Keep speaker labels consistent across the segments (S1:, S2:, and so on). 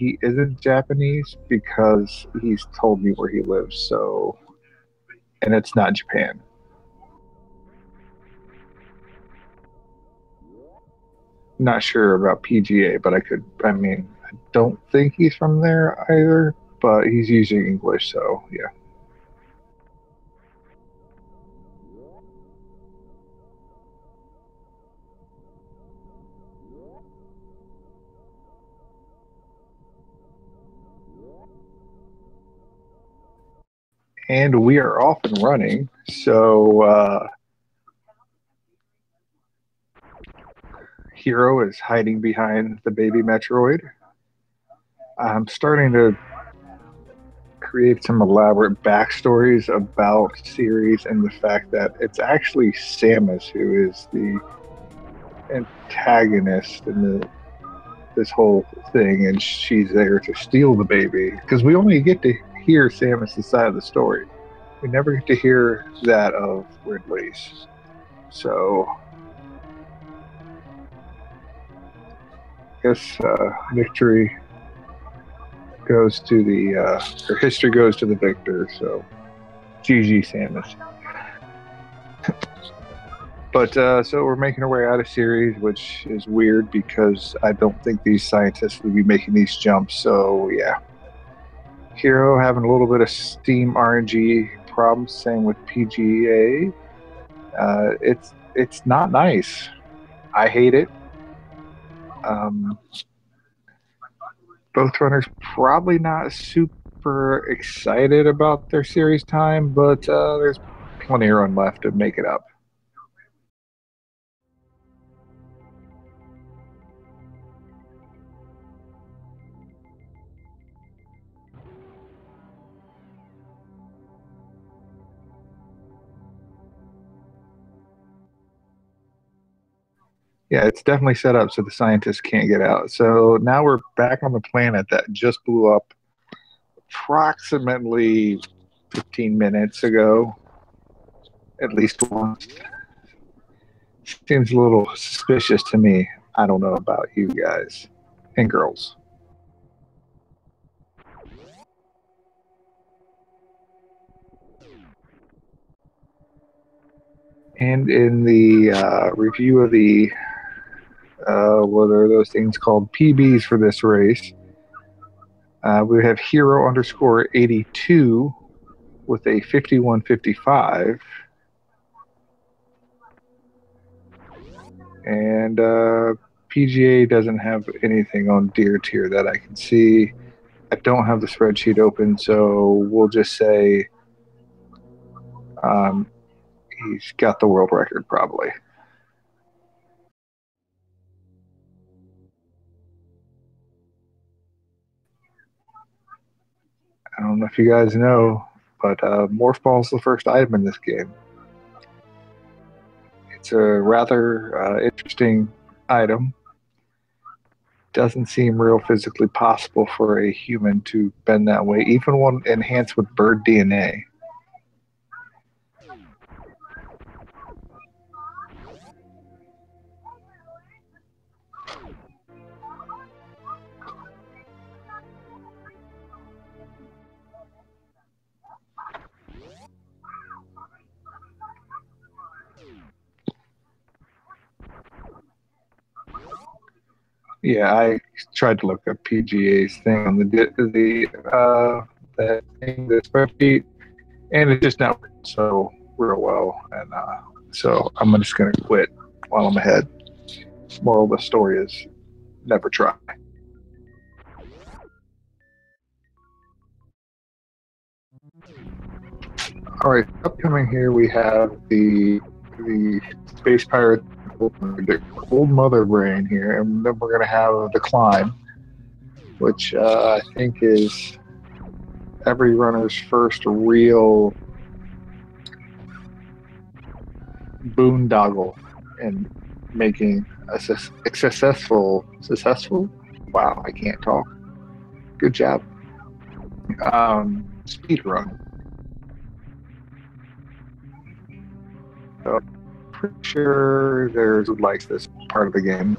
S1: he isn't Japanese because he's told me where he lives. So, and it's not Japan. Not sure about PGA, but I mean, I don't think he's from there either, but he's using English, so yeah. And we are off and running. So, Hero is hiding behind the baby Metroid. I'm starting to create some elaborate backstories about series and the fact that it's actually Samus who is the antagonist in this whole thing, and she's there to steal the baby. Because we only get to hear Samus' side of the story. We never get to hear that of Ridley's. So, I guess victory goes to the, or history goes to the victor. So, GG Samus. But so we're making our way out of series, which is weird because I don't think these scientists would be making these jumps. So yeah, Hero having a little bit of Steam RNG problems. Same with PGA. It's not nice. I hate it. Both runners probably not super excited about their series time, but there's plenty of run left to make it up. Yeah, it's definitely set up so the scientists can't get out. So now we're back on the planet that just blew up approximately 15 minutes ago, at least once. Seems a little suspicious to me. I don't know about you guys and girls. And in the review of the, what are those things called? PBs for this race, we have Hero underscore 82 with a 51.55. And PGA doesn't have anything on Deer Tier that I can see. I don't have the spreadsheet open, so we'll just say he's got the world record probably. I don't know if you guys know, but Morph Ball is the first item in this game. It's a rather interesting item. Doesn't seem real physically possible for a human to bend that way, even one enhanced with bird DNA. Yeah, I tried to look up PGA's thing on that thing, the spreadsheet, and it just not so real well. And so I'm just going to quit while I'm ahead. Moral of the story is never try. All right, upcoming here we have the Space Pirate the Old Mother Brain here, and then we're going to have the Climb, which I think is every runner's first real boondoggle in making a successful. Wow, I can't talk. Good job. Speed run. So, pretty sure there's who likes this part of the game,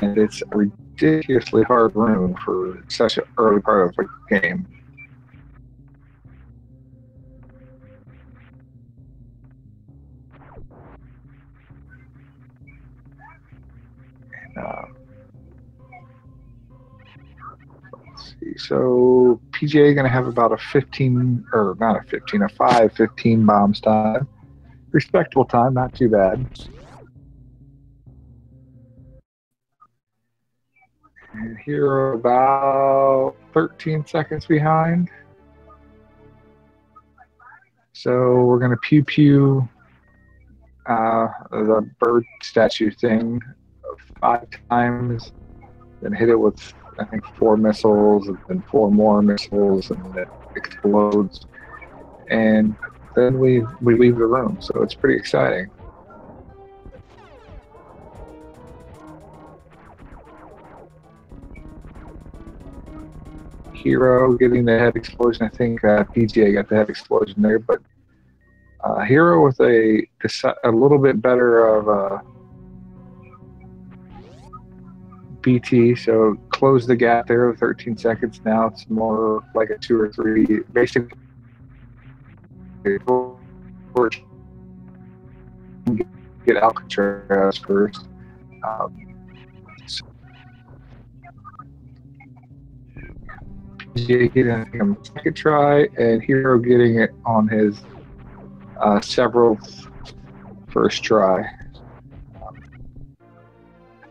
S1: and it's a ridiculously hard room for such an early part of the game. Let's see. So PGA going to have about a 15, or not a 15, a 5:15 bombs time. Respectable time, not too bad. And here are about 13 seconds behind. So we're going to pew pew the bird statue thing 5 times, then hit it with, I think, 4 missiles, and then 4 more missiles, and it explodes. And then we leave the room. So it's pretty exciting. Hero getting the head explosion. I think PGA got the head explosion there, but Hero with a little bit better of BT, so close the gap there with 13 seconds. Now it's more like a 2 or 3, basically. Get Alcatraz first. PGA getting him second try, and Hero getting it on his several first try. I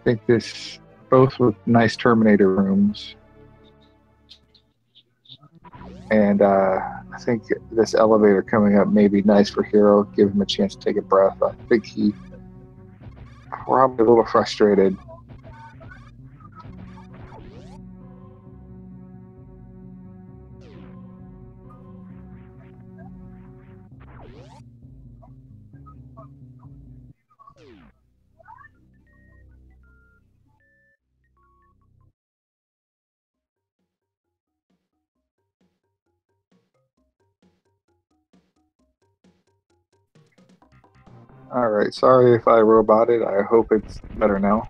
S1: think this, both with nice Terminator rooms, and I think this elevator coming up may be nice for Hero, give him a chance to take a breath. I think he probably a little frustrated. All right, sorry if I roboted. I hope it's better now.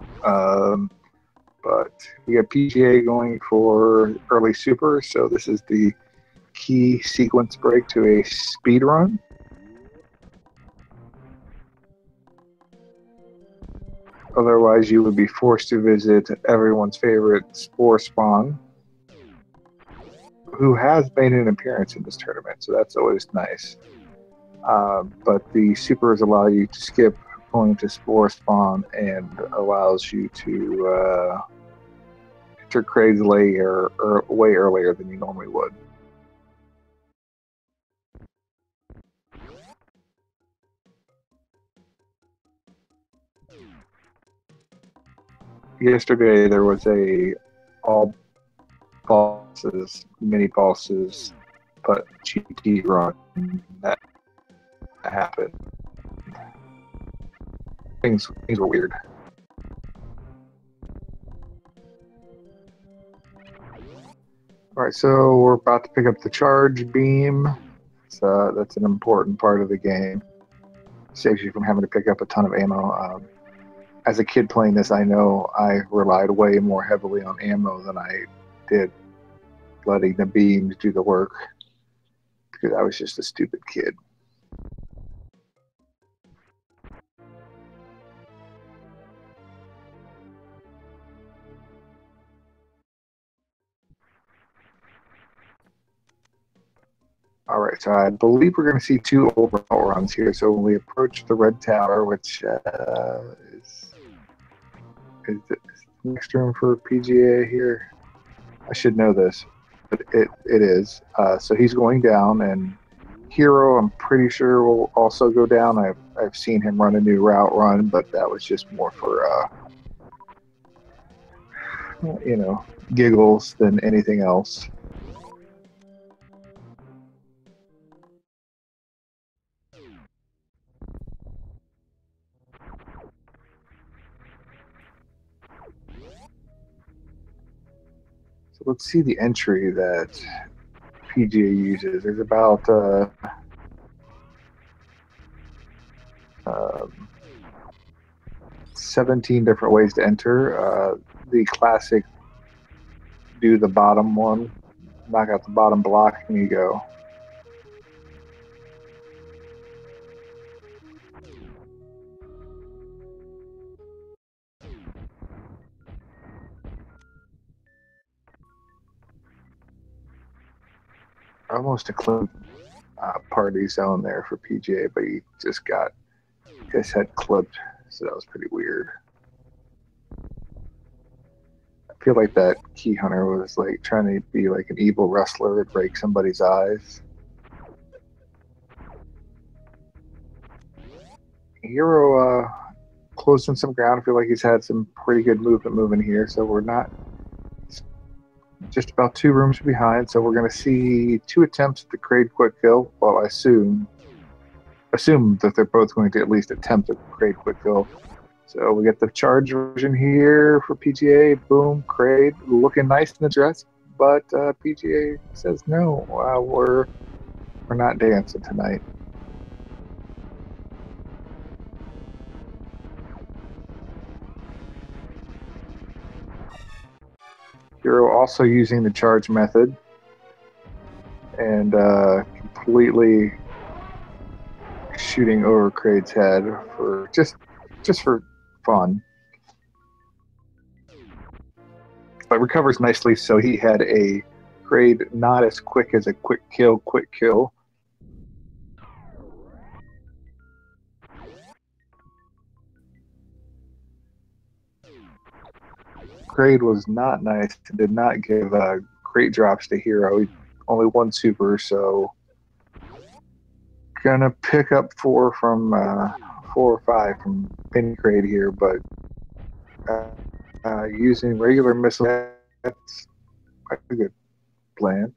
S1: But we got PGA going for early super, so this is the key sequence break to a speed run. Otherwise, you would be forced to visit everyone's favorite Spore Spawn, who has made an appearance in this tournament, so that's always nice. But the supers allow you to skip going to Spore Spawn and allows you to enter Craig's lair way earlier than you normally would. Yesterday there was a all bosses, mini bosses, but GT run that happened. Things were weird. All right, so we're about to pick up the charge beam. So that's an important part of the game. Saves you from having to pick up a ton of ammo. As a kid playing this, I know I relied way more heavily on ammo than I did letting the beams do the work, because I was just a stupid kid. All right, so I believe we're going to see 2 old route runs here. So when we approach the red tower, which is the next room for PGA here. I should know this, but it is. So he's going down, and Hero, I'm pretty sure, will also go down. I've seen him run a new route run, but that was just more for giggles than anything else. So let's see the entry that PGA uses. There's about 17 different ways to enter. The classic do the bottom one, knock out the bottom block, and you go. Almost a clean party zone there for PJ, but he just got his head clipped, so that was pretty weird. I feel like that key hunter was like trying to be like an evil wrestler and break somebody's eyes. Hero closing some ground. I feel like he's had some pretty good movement moving here, so we're not just about 2 rooms behind. So we're going to see 2 attempts at the Kraid quick kill. Well, I assume that they're both going to at least attempt a Kraid quick kill. So we get the charge version here for PGA. Boom, Kraid looking nice in the dress, but PGA says no. We're not dancing tonight. Hero also using the charge method and completely shooting over Kraid's head for just for fun. But recovers nicely, so he had a Kraid not as quick as a quick kill. Kraid was not nice. Did not give great drops to Hero. Only 1 super, so gonna pick up 4 from 4 or 5 from Penny Kraid here, but using regular missiles, that's quite a good plan.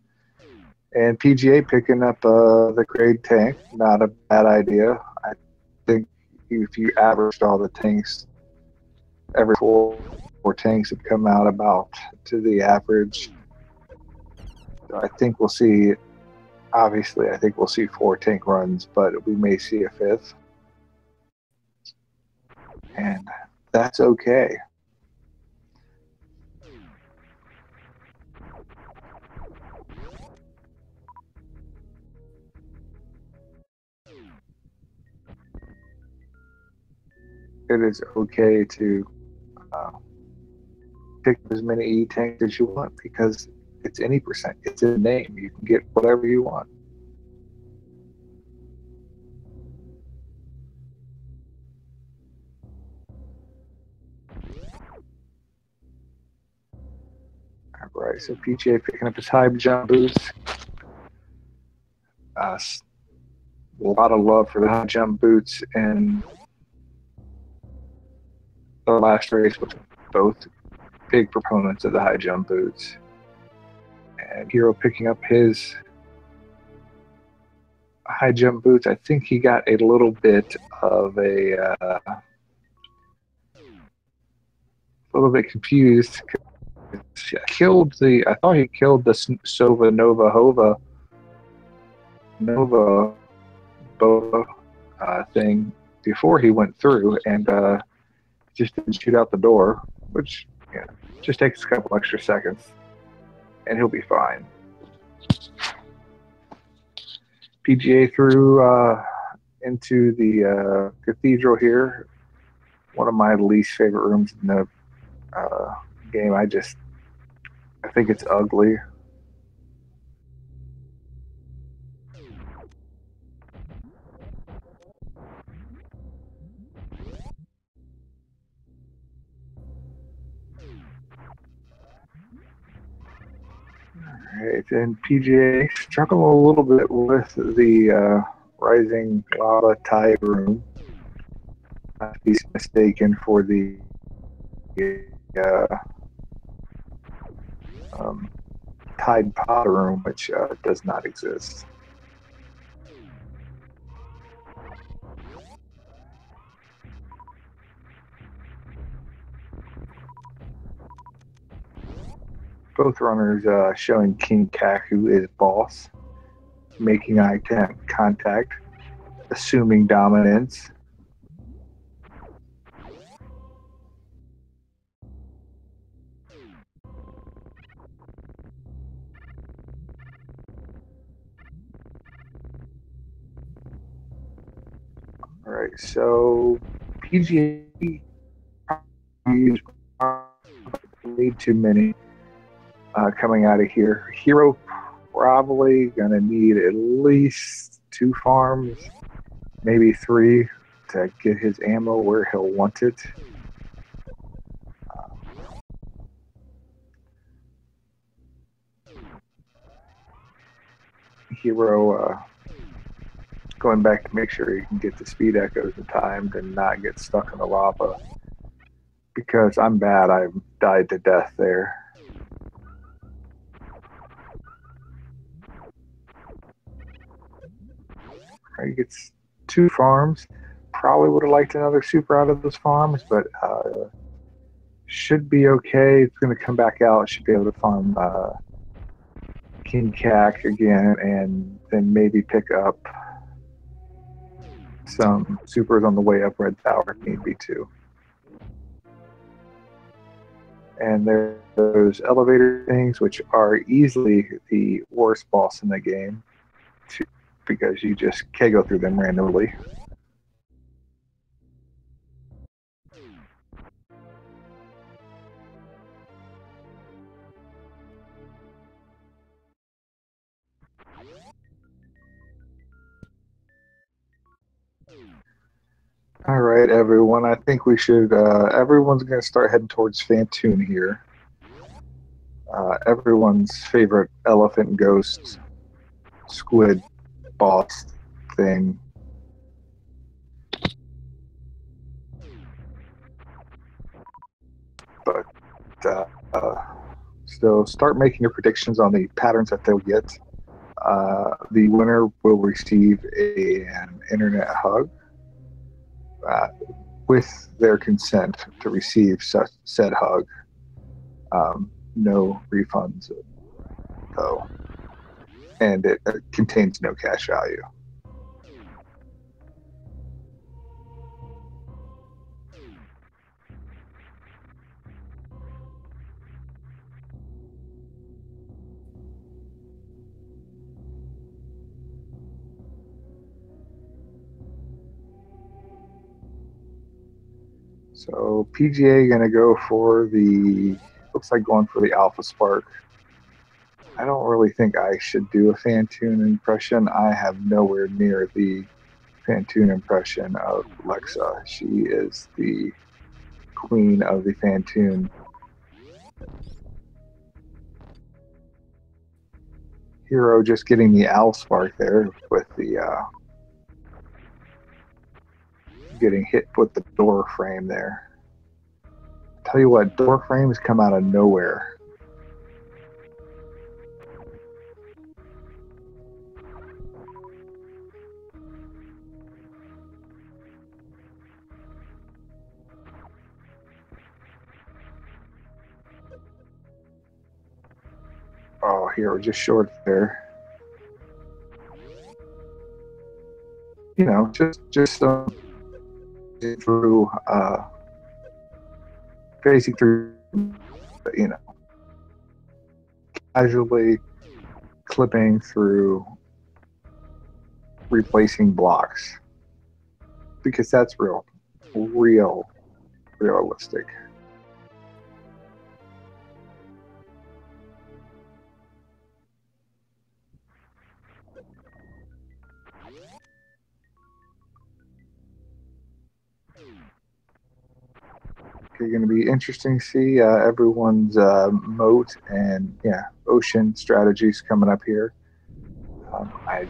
S1: And PGA picking up the Kraid tank, not a bad idea. I think if you averaged all the tanks, every 4 tanks have come out about to the average. So I think we'll see, obviously, I think we'll see 4 tank runs, but we may see a 5th. And that's okay. It is okay to pick as many E tanks as you want because it's any percent. It's a name. You can get whatever you want. All right, so PGA picking up his high jump boots. A lot of love for the high jump boots in the last race, with both big proponents of the high jump boots. And Hero picking up his high jump boots. I think he got a little bit of a little bit confused. I thought he killed the Sova Nova Hova Nova Boa thing before he went through, and just didn't shoot out the door, which just takes a couple extra seconds, and he'll be fine. PGA threw into the cathedral here, one of my least favorite rooms in the game. I think it's ugly. Alright, and PGA struggled a little bit with the rising lava tide room. Not to be mistaken for the Tide Pod room, which does not exist. Both runners showing King Kaku is boss, making eye contact, assuming dominance. right, so PGA use way too many coming out of here. Hero probably gonna need at least 2 farms, maybe 3 to get his ammo where he'll want it. Hero going back to make sure he can get the speed echoes in time to not get stuck in the lava. Because I'm bad, I've died to death there. He gets 2 farms. Probably would have liked another super out of those farms, but should be okay. It's going to come back out. Should be able to farm King Cac again, and then maybe pick up some supers on the way up Red Tower if need be too. And there's those elevator things, which are easily the worst boss in the game, because you just can't go through them randomly. All right, everyone. I think we should. Everyone's going to start heading towards Fantoon here. Everyone's favorite elephant ghost squid boss thing. But so start making your predictions on the patterns that they'll get. The winner will receive an internet hug with their consent to receive said hug. No refunds, though, and it contains no cash value. So PGA gonna go for looks like going for the Alpha Spark. I don't really think I should do a Fantoon impression. I have nowhere near the Fantoon impression of Lexa. She is the queen of the Fantoon. Hero just getting the Owl Spark there with the getting hit with the door frame there. Tell you what, door frames come out of nowhere. Oh, Hero just short there. You know, just through facing through, you know, casually clipping through, replacing blocks, because that's realistic. Okay, going to be interesting to see everyone's moat and ocean strategies coming up here. I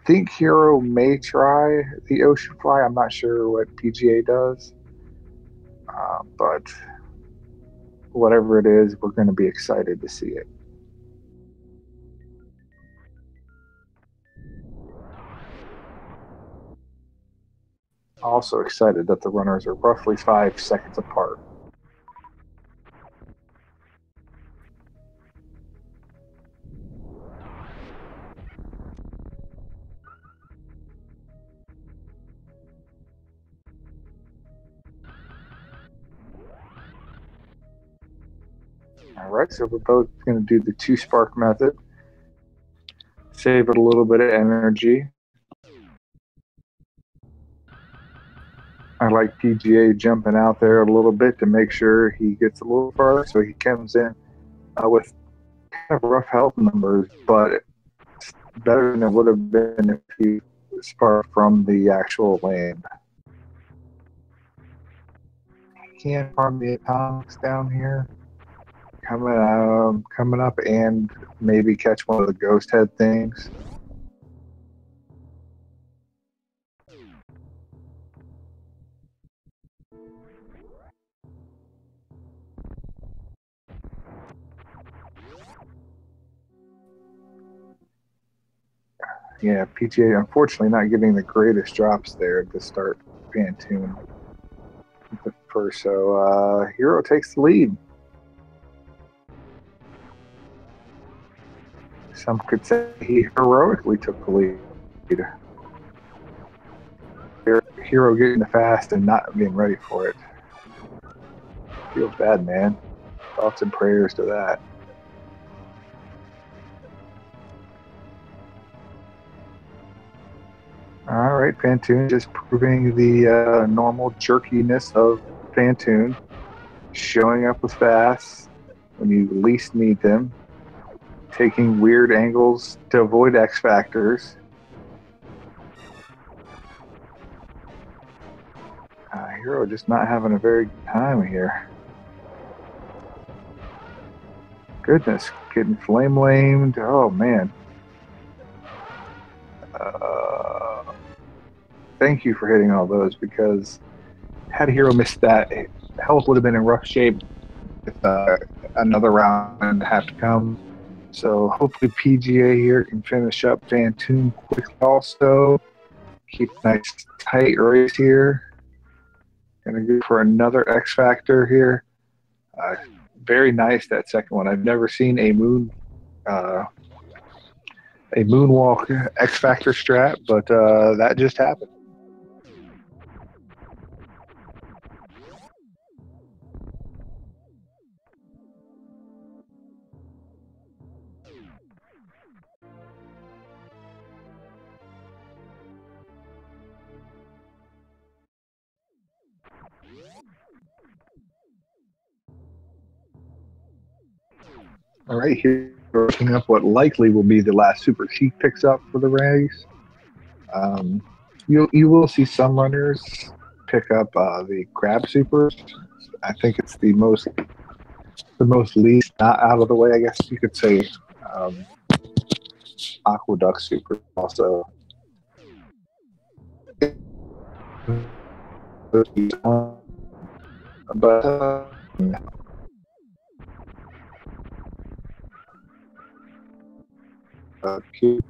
S1: think Hero may try the Ocean Fly. I'm not sure what PGA does, but whatever it is, we're going to be excited to see it. Also excited that the runners are roughly 5 seconds apart. All right, so we're both going to do the 2 spark method. Save it a little bit of energy. I like PGA jumping out there a little bit to make sure he gets a little farther, so he comes in with kind of rough health numbers, but it's better than it would have been if he was far from the actual land. Can't farm the atomics down here. Coming up, and maybe catch one of the ghost head things. Yeah, PGA unfortunately not getting the greatest drops there to start Pantoon. The first, so Hero takes the lead. Some could say he heroically took the lead. Hero getting the fast and not being ready for it. Feels bad, man. Thoughts and prayers to that. All right, Pantoon just proving the normal jerkiness of Pantoon, showing up with fast when you least need them, taking weird angles to avoid X factors. Hero just not having a very good time here. Goodness, getting flame lamed. Oh man. Thank you for hitting all those, because had Hero missed that, health would have been in rough shape if another round have to come. So hopefully PGA here can finish up Pantoon quickly also. Keep a nice tight race here. Gonna go for another X Factor here. Very nice, that second one. I've never seen a moonwalk X Factor strat, but that just happened. All right, here we're looking up what likely will be the last super he picks up for the race. You will see some runners pick up the grab supers. I think it's the most least not out of the way, I guess you could say. Aqueduct super also. But keep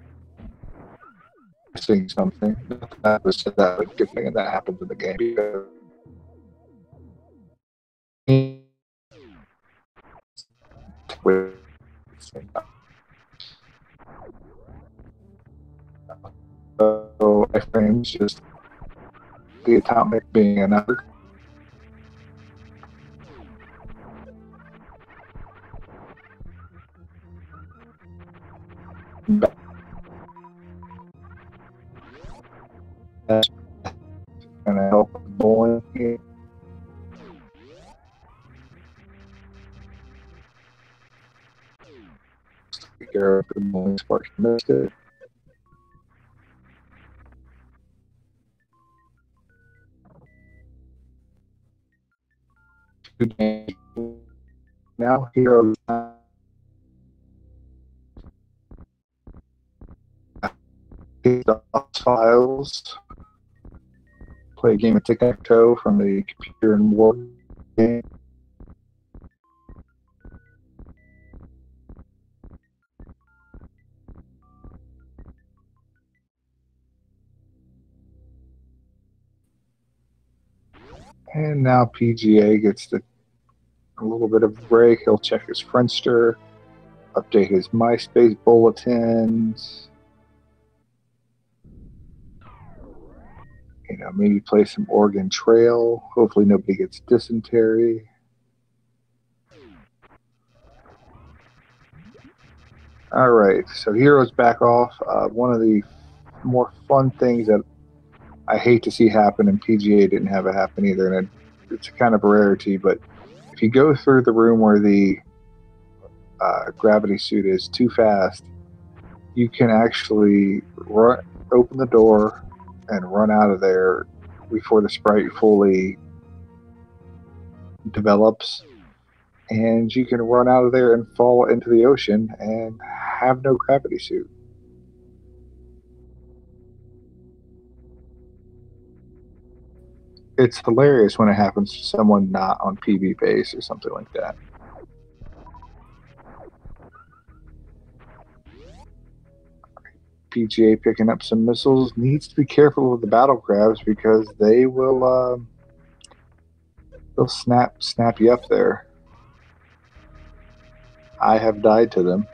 S1: seeing something. That was that a good thing, and that happens in the game. With so iframes, just the atomic being another. That's gonna help bowling. Take care of the bowling spark. Missed it. Now Hero the files. Play a game of tic-tac-toe from the computer and war game. And now PGA gets a little bit of a break. He'll check his Friendster, update his MySpace bulletins. Maybe play some Oregon Trail. Hopefully nobody gets dysentery. All right, so Hero's back off. One of the more fun things that I hate to see happen, and PGA didn't have it happen either, and it's kind of a rarity. But if you go through the room where the gravity suit is too fast, you can actually open the door and run out of there before the sprite fully develops, and you can run out of there and fall into the ocean and have no gravity suit. It's hilarious when it happens to someone not on PB base or something like that. PGA picking up some missiles. Needs to be careful with the battle crabs because they will they'll snap you up there. I have died to them.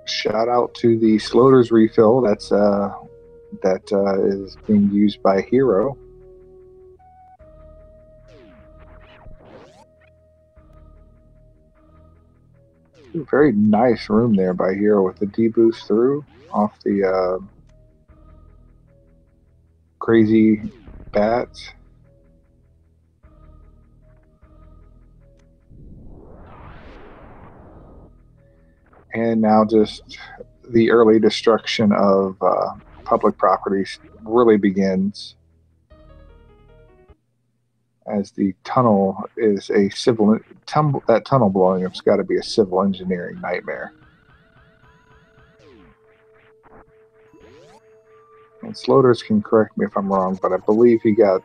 S1: Shout out to the Sloater's refill. That's is being used by Hero. Very nice room there by Hero with the deboost through off the crazy bats. And now just the early destruction of public properties really begins, as the tunnel is a that tunnel blowing up's got to be a civil engineering nightmare. And Sloters can correct me if I'm wrong, but I believe he got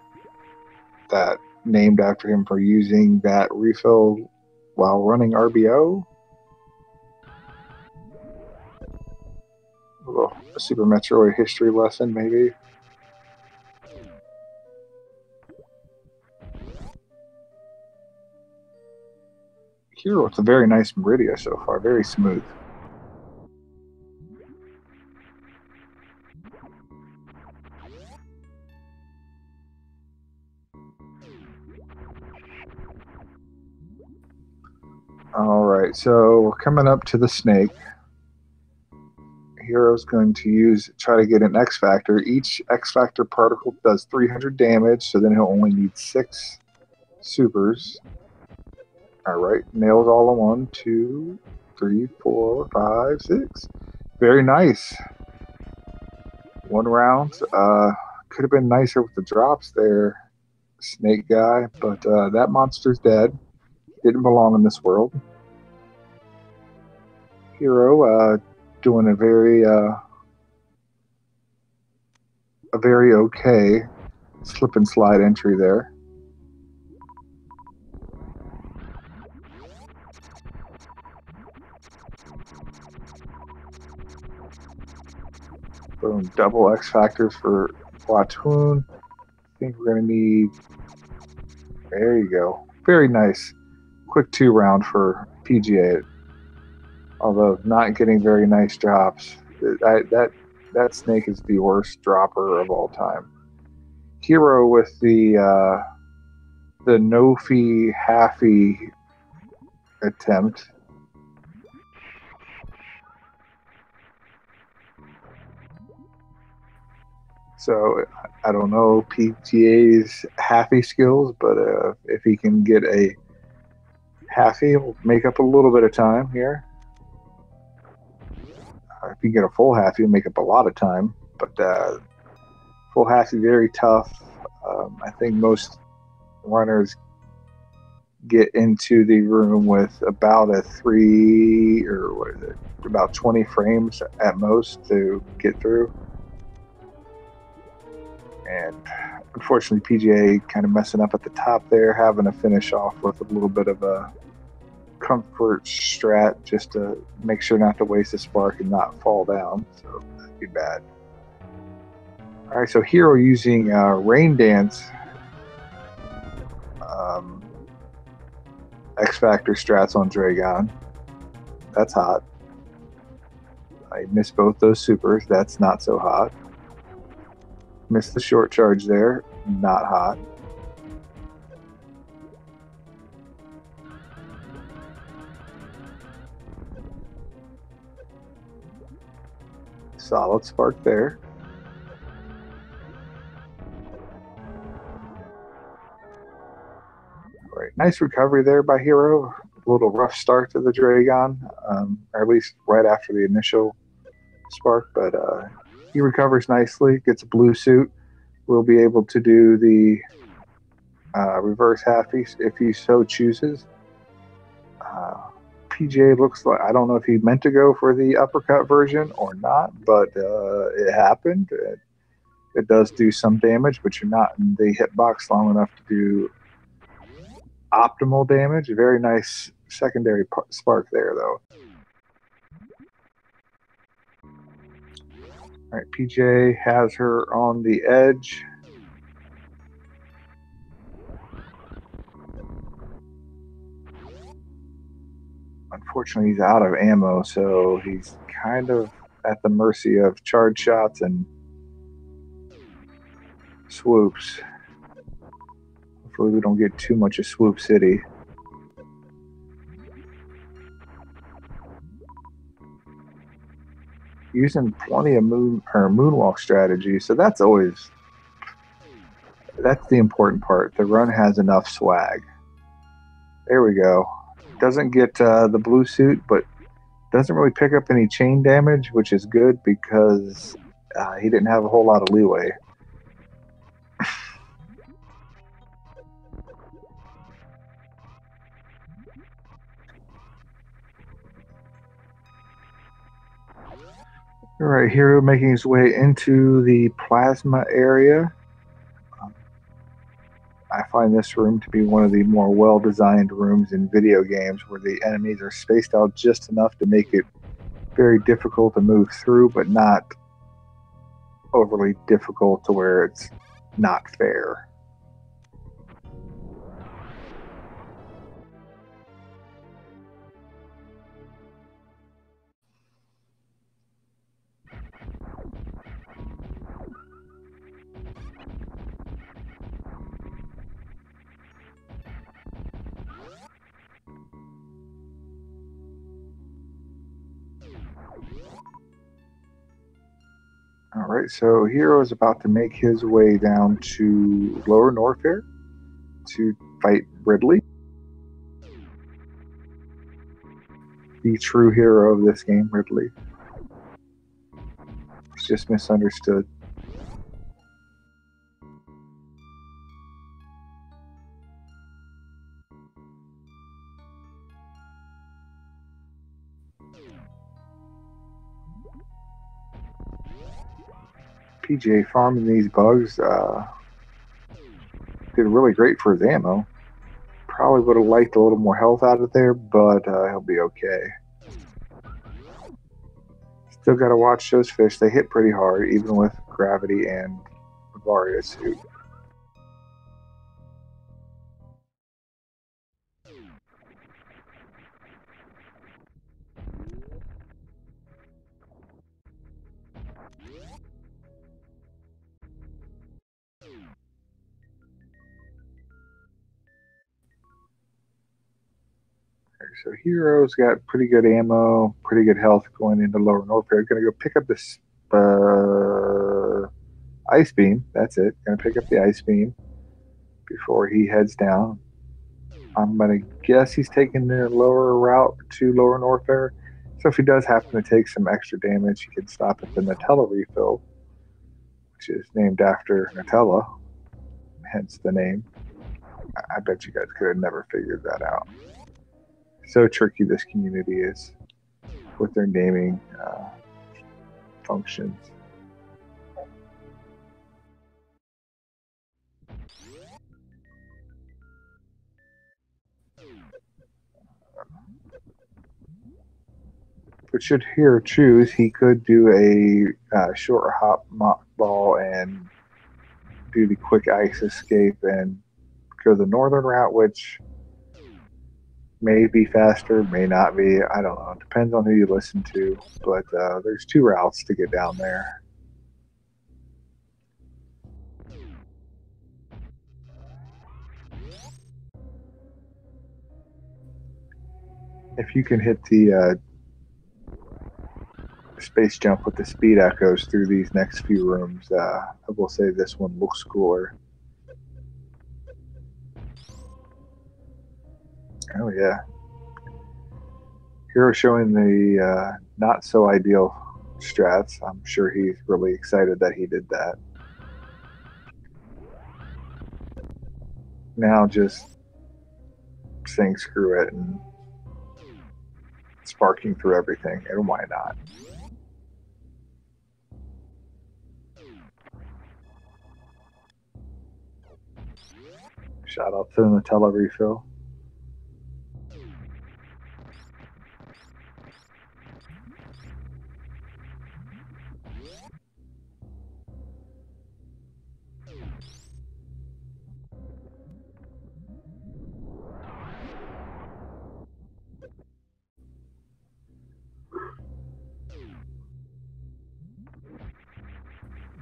S1: that named after him for using that refill while running RBO. A Super Metroid history lesson, maybe. Hero with a very nice Meridia so far, very smooth. All right, so we're coming up to the snake. Hero's going to try to get an X Factor. Each X Factor particle does 300 damage, so then he'll only need 6 supers. All right, nails all in 1, 2, 3, 4, 5, 6. Very nice. 1 round. Could have been nicer with the drops there, snake guy, but that monster's dead. Didn't belong in this world. Hero doing a very okay slip and slide entry there. Boom, double X factors for Platoon. I think we're going to need. There you go. Very nice. Quick 2 round for PGA. Although not getting very nice drops. That snake is the worst dropper of all time. Hero with the no fee halfy attempt. So I don't know PGA's halfy skills, but if he can get a halfy, he'll make up a little bit of time here. If you get a full half, you'll make up a lot of time. But full half is very tough. I think most runners get into the room with about a 3 or what is it, about 20 frames at most to get through. And unfortunately, PGA kind of messing up at the top there, having to finish off with a little bit of a comfort strat just to make sure not to waste a spark and not fall down. So that'd be bad. All right, so Hero using Rain Dance X Factor strats on Dragon. That's hot. I missed both those supers. That's not so hot. Missed the short charge there. Not hot. Solid spark there. All right, nice recovery there by Hero. A little rough start to the Dragon, or at least right after the initial spark, but he recovers nicely, gets a blue suit. Will be able to do the reverse halfies if he so chooses. PJ looks like, I don't know if he meant to go for the uppercut version or not, but it happened. It does do some damage, but you're not in the hitbox long enough to do optimal damage. Very nice secondary spark there, though. All right, PJ has her on the edge. Unfortunately, he's out of ammo, so he's kind of at the mercy of charge shots and swoops. Hopefully we don't get too much of Swoop City. Using plenty of moonwalk strategy, so that's the important part. The run has enough swag. There we go. Doesn't get the blue suit, but doesn't really pick up any chain damage, which is good because he didn't have a whole lot of leeway. All right, Hero making his way into the plasma area. I find this room to be one of the more well-designed rooms in video games where the enemies are spaced out just enough to make it very difficult to move through, but not overly difficult to where it's not fair. All right, so Hero is about to make his way down to Lower Norfair to fight Ridley, the true hero of this game, Ridley. It's just misunderstood. PJ farming these bugs did really great for his ammo. Probably would have liked a little more health out of there, but he'll be okay. Still got to watch those fish. They hit pretty hard, even with gravity and Varia suit. So Hero's got pretty good ammo, pretty good health going into Lower Norfair. Gonna go pick up this ice beam. That's it. Gonna pick up the ice beam before he heads down. I'm gonna guess he's taking the lower route to Lower Norfair. So if he does happen to take some extra damage, he can stop at the Nutella refill, which is named after Nutella, hence the name. I bet you guys could have never figured that out. So tricky this community is with their naming functions. But should Hero choose, he could do a short hop mock ball and do the quick ice escape and go the northern route, which May be faster, may not be. I don't know. It depends on who you listen to. But there's two routes to get down there. If you can hit the space jump with the speed echoes through these next few rooms, I will say this one looks cooler. Oh yeah. Hero showing the not so ideal strats. I'm sure he's really excited that he did that. Now just saying screw it and sparking through everything, and why not? Shout out to the Nutella refill.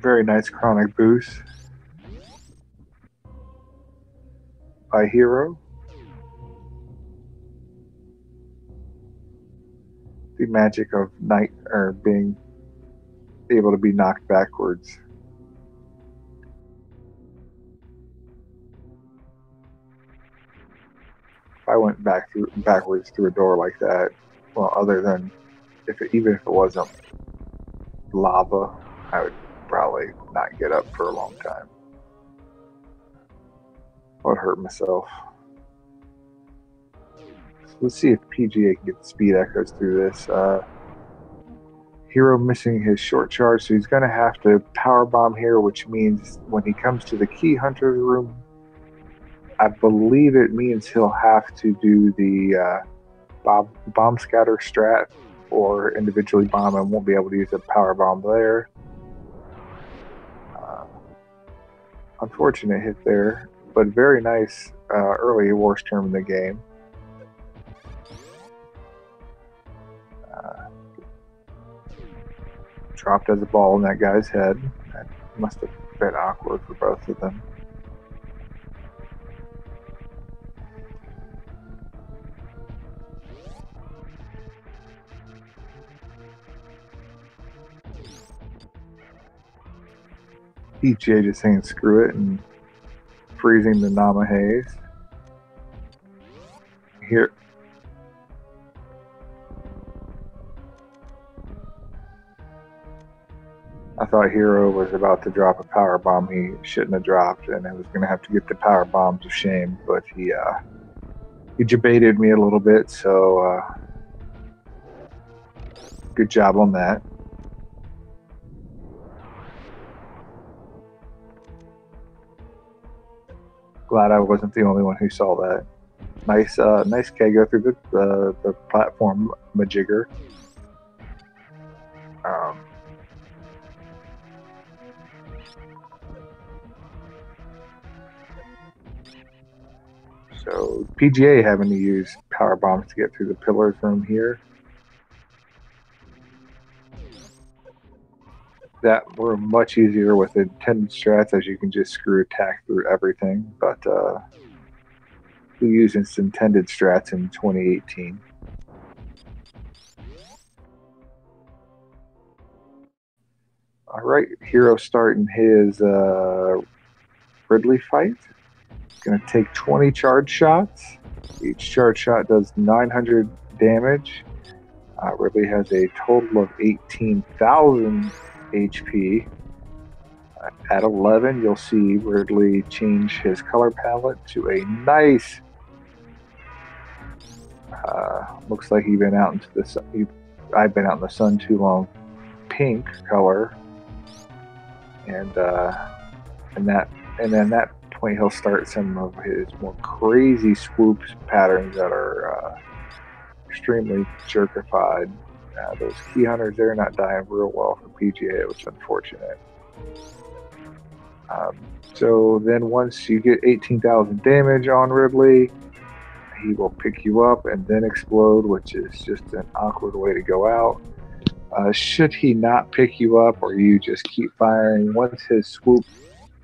S1: Very nice chronic boost by Hero. The magic of night or being able to be knocked backwards. If I went backwards through a door like that, well, other than even if it wasn't lava, I would probably not get up for a long time. I would hurt myself. So let's see if PGA can get the speed echoes through this. Hero missing his short charge, so he's going to have to power bomb here, which means when he comes to the key hunter room, I believe it means he'll have to do the bomb scatter strat or individually bomb and won't be able to use a power bomb there. Unfortunate hit there, but very nice early worst term in the game. Dropped as a ball in that guy's head. That must have been awkward for both of them. PGA just saying screw it and freezing the Namahaze. Here. I thought Hero was about to drop a power bomb he shouldn't have dropped, and I was going to have to get the power bombs of shame, but he debated me a little bit, so good job on that. Glad I wasn't the only one who saw that. Nice Kego through the platform majigger. So PGA having to use power bombs to get through the pillars room here. That were much easier with intended strats, as you can just screw attack through everything, but we use its intended strats in 2018. All right, Hero starting his Ridley fight. Going to take 20 charge shots. Each charge shot does 900 damage. Ridley has a total of 18,000 HP. At 11, you'll see Ridley change his color palette to a nice. Looks like he's been out into the sun. I've been out in the sun too long. Pink color, and then that point he'll start some of his more crazy swoops patterns that are extremely jerkified. Those key hunters there not dying real well for PGA, which is unfortunate. So then once you get 18,000 damage on Ridley, he will pick you up and then explode, which is just an awkward way to go out. Should he not pick you up or you just keep firing, once his swoop,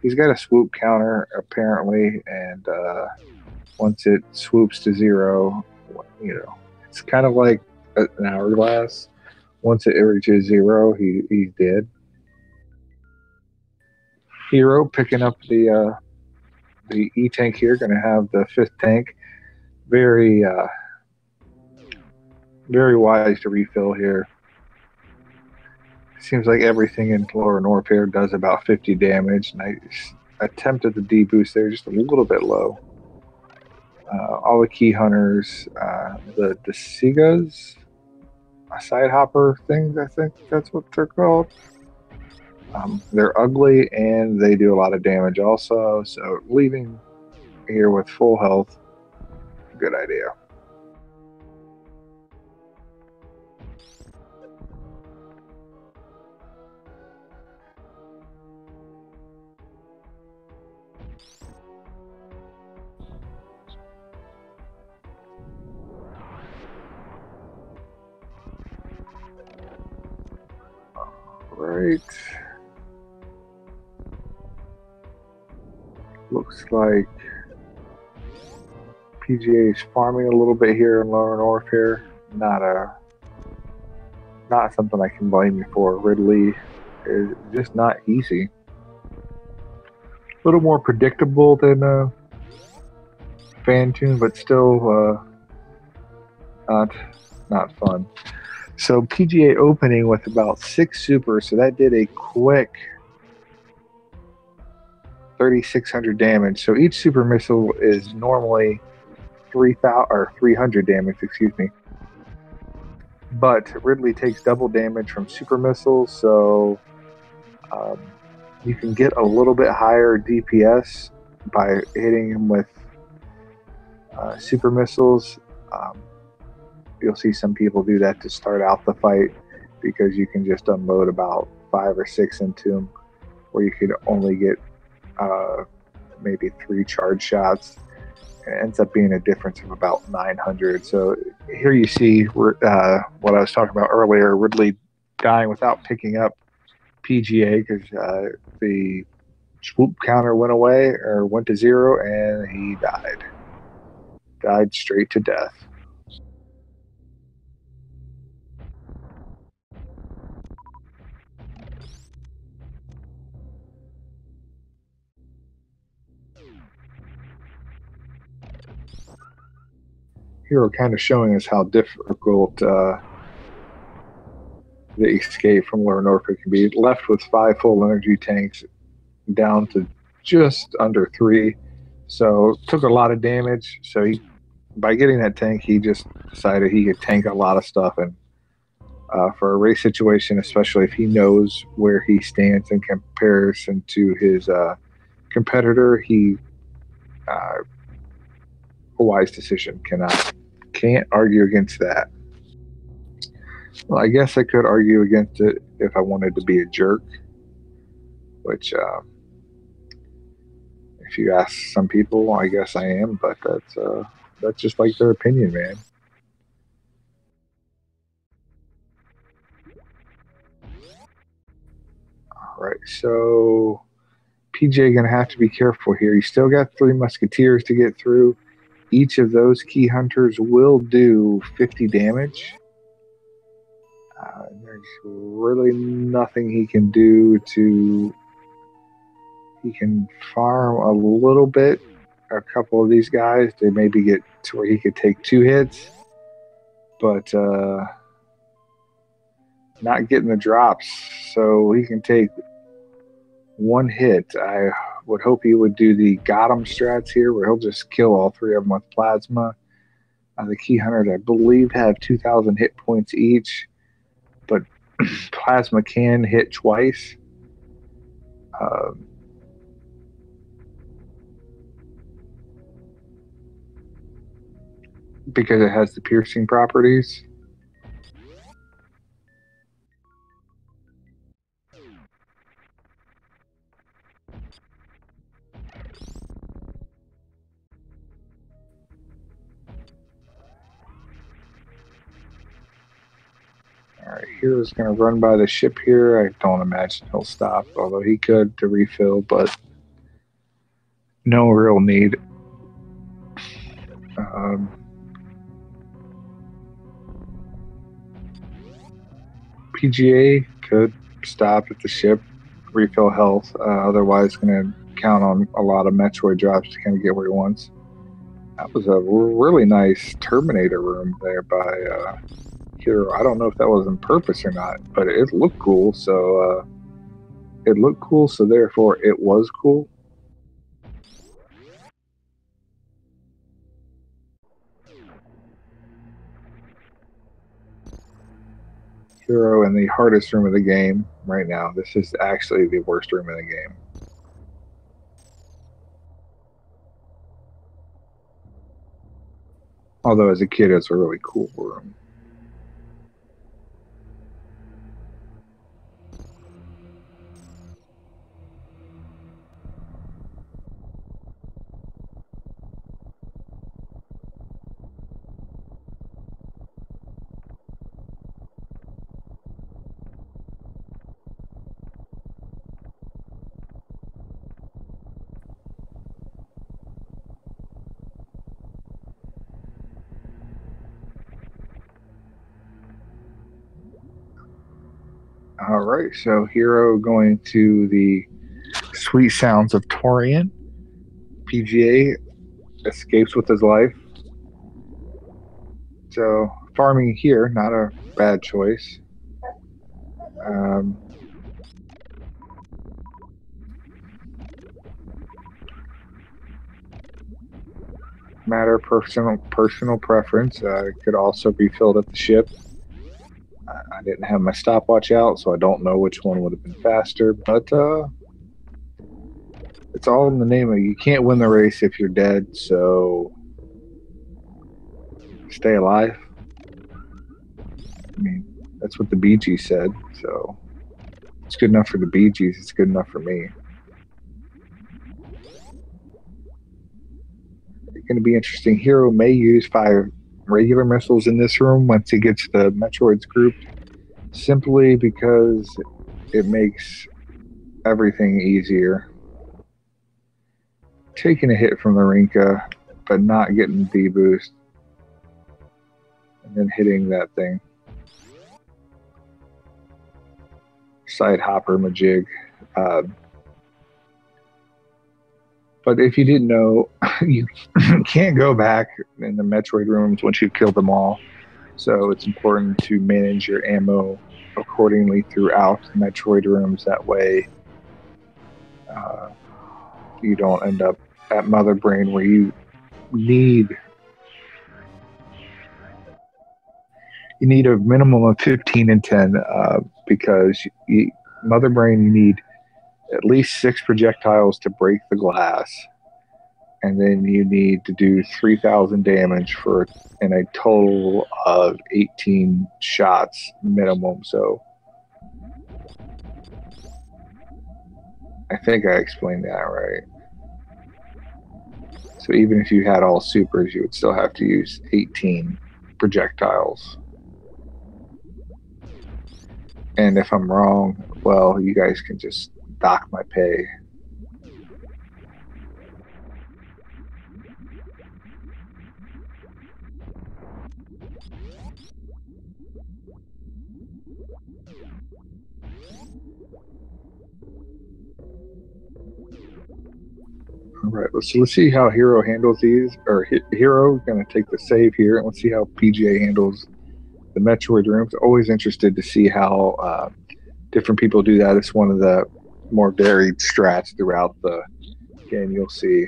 S1: he's got a swoop counter apparently, and once it swoops to zero, it's kind of like an hourglass. Once it reaches zero, he's dead. Hero picking up the E tank here, going to have the fifth tank. Very very wise to refill here. Seems like everything in Lower Norfair does about 50 damage, and I attempted the D boost there just a little bit low. All the key hunters, the Sigas, side hopper things, I think that's what they're called. They're ugly and they do a lot of damage also, so leaving here with full health, good idea. Right. Looks like PGA is farming a little bit here in Lower Norfair. Not something I can blame you for. Ridley is just not easy. A little more predictable than Fantune, but still not fun. So PGA opening with about 6 supers, so that did a quick 3,600 damage. So each super missile is normally 3,000 or 300 damage, excuse me. But Ridley takes double damage from super missiles, so you can get a little bit higher DPS by hitting him with super missiles. You'll see some people do that to start out the fight because you can just unload about 5 or 6 into him, where you could only get maybe 3 charge shots. It ends up being a difference of about 900. So here you see what I was talking about earlier, Ridley dying without picking up PGA because the swoop counter went away or went to zero, and he died straight to death. Hero kind of showing us how difficult the escape from Lower Norfolk can be. Left with 5 full energy tanks, down to just under 3, so took a lot of damage. So by getting that tank, he just decided he could tank a lot of stuff, and for a race situation, especially if he knows where he stands in comparison to his competitor, a wise decision. Can't argue against that. Well, I guess I could argue against it if I wanted to be a jerk, which if you ask some people, I guess I am, but that's just like their opinion, man. All right, so PJ gonna have to be careful here. You still got 3 musketeers to get through. Each of those key hunters will do 50 damage. There's really nothing he can do to. He can farm a little bit. A couple of these guys, they maybe get to where he could take 2 hits, but not getting the drops. So he can take 1 hit. I would hope he would do the got him strats here, where he'll just kill all 3 of them with plasma. The key hunters, I believe, have 2,000 hit points each, but plasma can hit twice. Because it has the piercing properties. Alright, Hero's gonna run by the ship here. I don't imagine he'll stop, although he could to refill, but no real need. PGA could stop at the ship, refill health. Otherwise, going to count on a lot of Metroid drops to kind of get where he wants. That was a really nice Terminator room there by Hero. I don't know if that was on purpose or not, but it looked cool. So therefore it was cool. Hero in the hardest room of the game right now. This is actually the worst room in the game. Although as a kid, it's a really cool room. All right, so Hero going to the sweet sounds of Torian. PGA escapes with his life. So farming here, not a bad choice. Matter of personal preference. It could also be filled at the ship. I didn't have my stopwatch out, so I don't know which one would have been faster, but it's all in the name of you can't win the race if you're dead, so stay alive. I mean, that's what the Bee Gees said, so it's good enough for the Bee Gees, it's good enough for me. It's going to be interesting. Hero may use 5 regular missiles in this room once he gets the Metroids grouped, simply because it makes everything easier. Taking a hit from the Rinka, but not getting the boost, and then hitting that thing. Side hopper majig. But if you didn't know, you can't go back in the Metroid rooms once you've killed them all. So it's important to manage your ammo accordingly throughout Metroid rooms. That way you don't end up at Mother Brain where you need a minimum of 15 and 10 because Mother Brain, you need at least 6 projectiles to break the glass, and then you need to do 3,000 damage in a total of 18 shots minimum. So I think I explained that right. So even if you had all supers, you would still have to use 18 projectiles. And if I'm wrong, well, you guys can just dock my pay. All right, so let's see how Hero handles these. Or Hero is going to take the save here, and let's see how PGA handles the Metroid rooms. Always interested to see how different people do that. It's one of the more varied strats throughout the game. You'll see.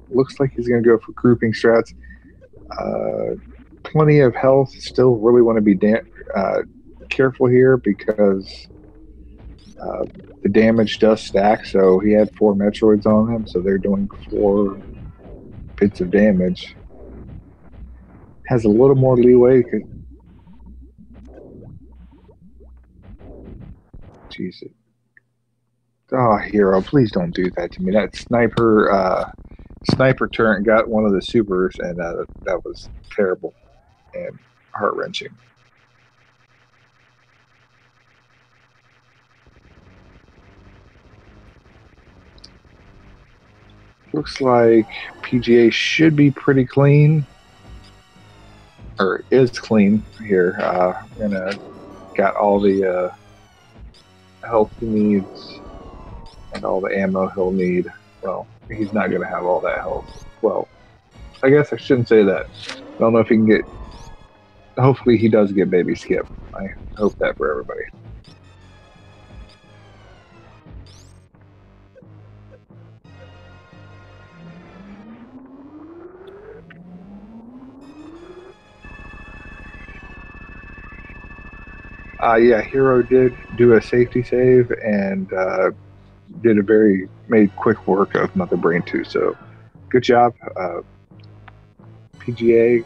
S1: Looks like he's going to go for grouping strats. Plenty of health. Still really want to be careful here because the damage does stack. So he had 4 Metroids on him, so they're doing 4 bits of damage. Has a little more leeway. Jesus. Oh, Hero, please don't do that to me. That sniper turret got one of the supers, and that was terrible and heart-wrenching. Looks like PGA should be pretty clean, or is clean here. We're gonna got all the health he needs and all the ammo he'll need. Well, he's not gonna have all that health. Well, I guess I shouldn't say that. I don't know if he can get. Hopefully, he does get baby skip. I hope that for everybody. Yeah, Hero did do a safety save and made quick work of Mother Brain 2. So, good job, PGA.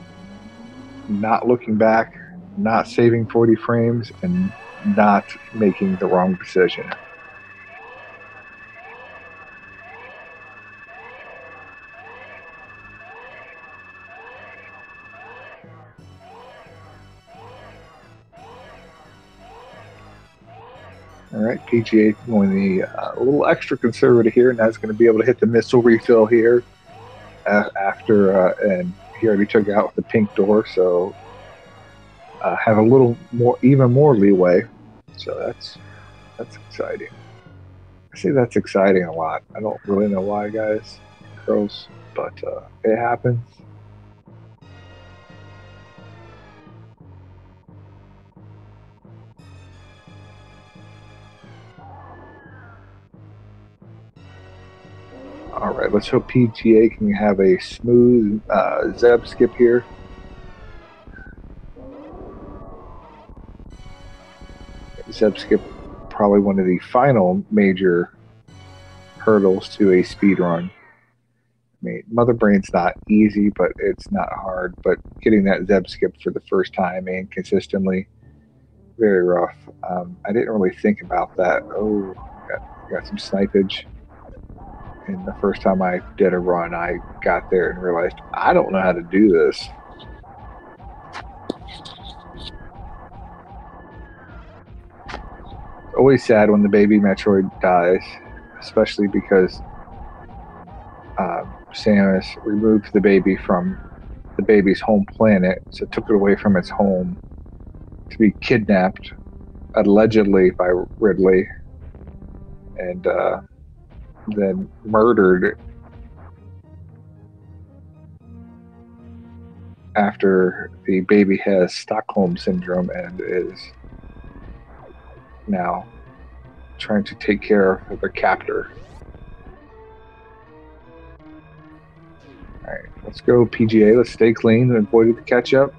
S1: Not looking back, not saving 40 frames, and not making the wrong decision. All right, PGA going a little extra conservative here, and that's going to be able to hit the missile refill here and he already took out the pink door, so have a little more, even more leeway. So that's exciting. I say that's exciting a lot. I don't really know why, guys, girls, but it happens. All right, let's hope PGA can have a smooth Zeb skip here. Zeb skip, probably one of the final major hurdles to a speed run. I mean, Mother Brain's not easy, but it's not hard. But getting that Zeb skip for the first time and consistently, very rough. I didn't really think about that. Oh, got some snipage. And the first time I did a run, I got there and realized I don't know how to do this. Always sad when the baby Metroid dies, especially because Samus removed the baby from the baby's home planet, so took it away from its home to be kidnapped, allegedly by Ridley, and then murdered after the baby has Stockholm syndrome and is now trying to take care of the captor. All right, let's go PGA. Let's stay clean. Avoided the catch up.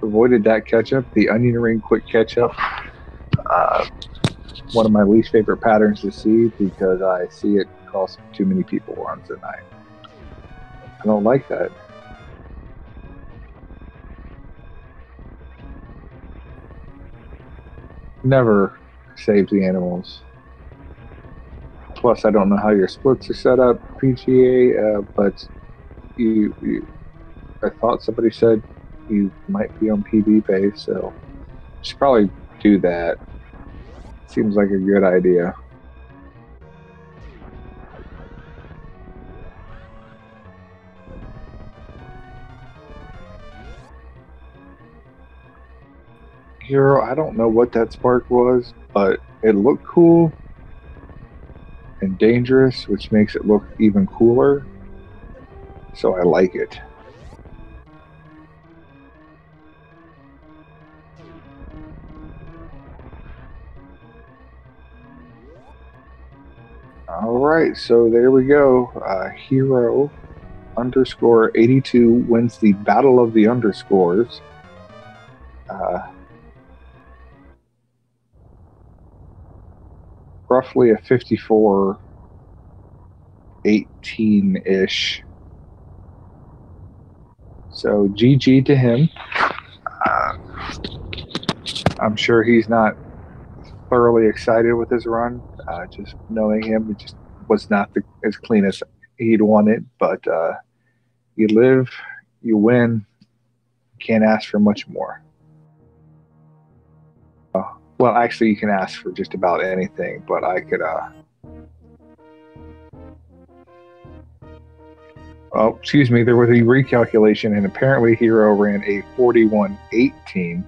S1: Avoided that catch up. The onion ring quick catch up. One of my least favorite patterns to see because I see it cost too many people runs a night. I don't like that. Never save the animals. Plus, I don't know how your splits are set up, PGA, but I thought somebody said you might be on PB base, so you should probably do that. Seems like a good idea. Hero, I don't know what that spark was, but it looked cool and dangerous, which makes it look even cooler. So I like it. All right, so there we go. Hero underscore 82 wins the Battle of the Underscores. Roughly a 54-18-ish. So GG to him. I'm sure he's not thoroughly excited with his run. Just knowing him, it just was not as clean as he'd wanted. But you live, you win. Can't ask for much more. Well, actually, you can ask for just about anything, but I could. Oh, excuse me, there was a recalculation, and apparently Hero ran a 41:18.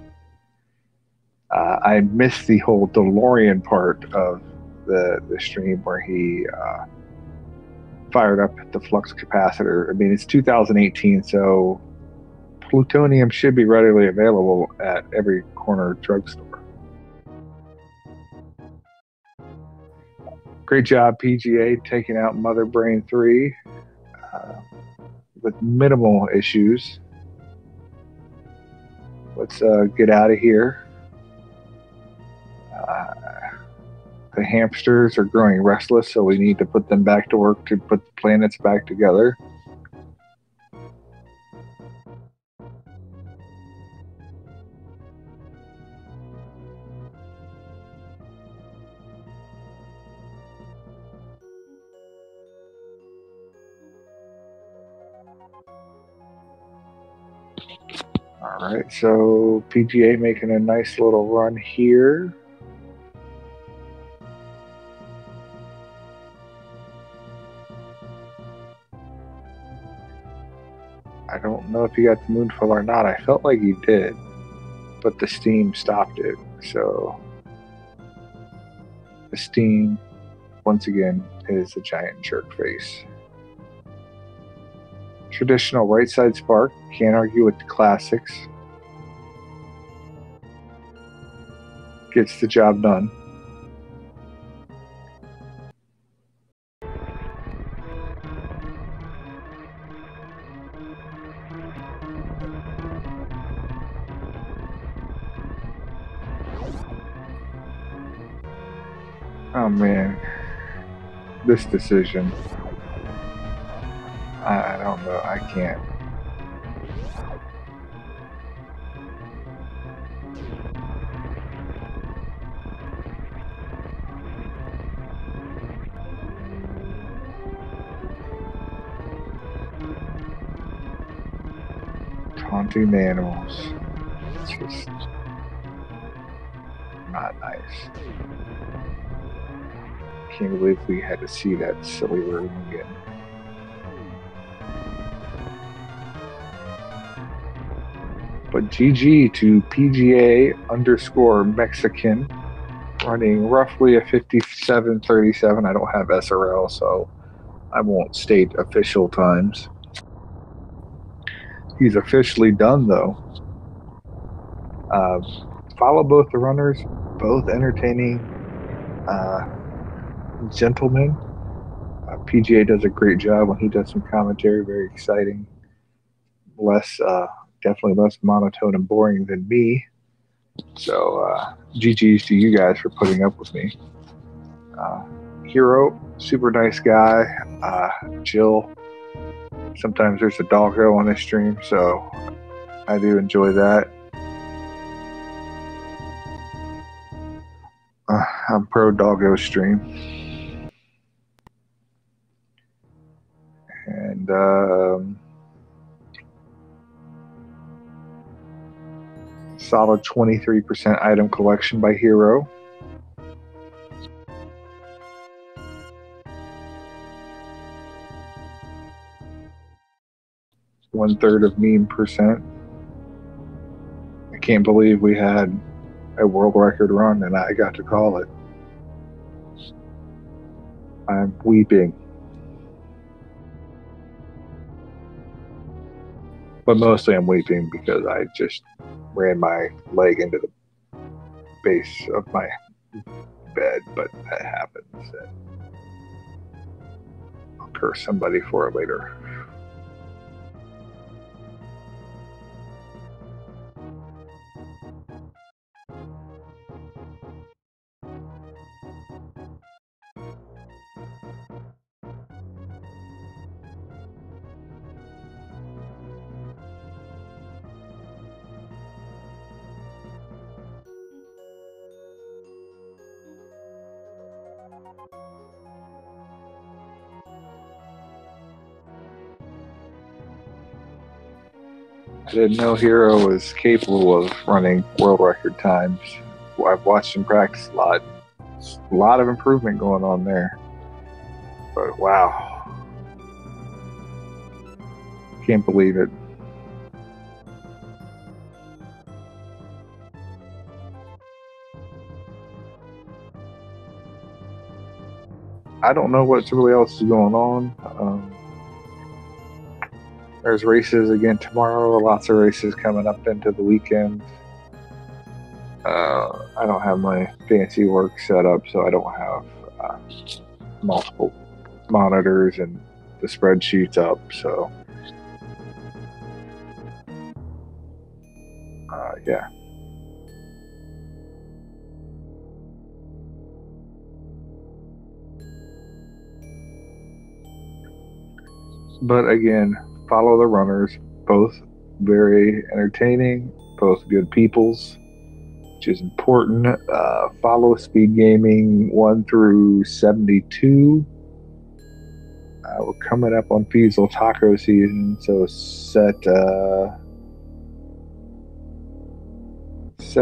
S1: I missed the whole DeLorean part of the stream where he fired up the flux capacitor. I mean, it's 2018, so plutonium should be readily available at every corner drugstore. Great job, PGA, taking out Mother Brain 3 with minimal issues. Let's get out of here. The hamsters are growing restless, so we need to put them back to work to put the planets back together. All right, so PGA making a nice little run here. I don't know if he got the moonfall or not. I felt like he did, but the steam stopped it. So the steam, once again, is a giant jerk face. Traditional right side spark, can't argue with the classics. Gets the job done. Oh man, this decision. I don't know, I can't. Taunting the animals. It's just not nice. Can't believe we had to see that silly room again. But GG to PGA _Mexican, running roughly a 57:37. I don't have SRL, so I won't state official times. He's officially done, though. Follow both the runners, both entertaining gentlemen. PGA does a great job when he does some commentary, very exciting. Definitely less monotone and boring than me. So GG's to you guys for putting up with me. Hero, super nice guy. Jill, sometimes there's a doggo on this stream, so I do enjoy that. I'm pro doggo stream. And solid 23% item collection by Hero. One-third of meme percent. I can't believe we had a world record run and I got to call it. I'm weeping. But mostly I'm weeping because I just ran my leg into the base of my bed, but that happens. And I'll curse somebody for it later. I didn't know Hero was capable of running world record times. I've watched him practice a lot. There's a lot of improvement going on there. But wow. Can't believe it. I don't know what really else is going on. There's races again tomorrow. Lots of races coming up into the weekend. I don't have my fancy work set up, so I don't have multiple monitors and the spreadsheets up. So, yeah. But again, follow the runners. Both very entertaining, both good peoples, which is important. Follow Speed Gaming 1 through 72. We're coming up on Feasel taco season, so set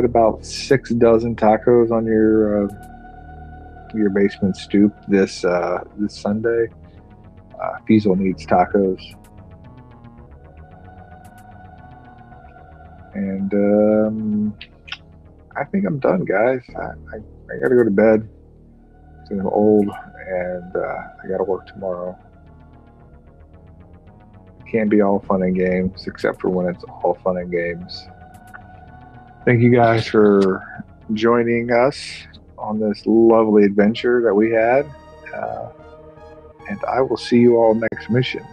S1: about 6 dozen tacos on your basement stoop this Sunday. Feasel needs tacos. And I think I'm done, guys. I gotta go to bed. I'm old, and I gotta work tomorrow. Can't be all fun and games, except for when it's all fun and games. Thank you guys for joining us on this lovely adventure that we had. And I will see you all next mission.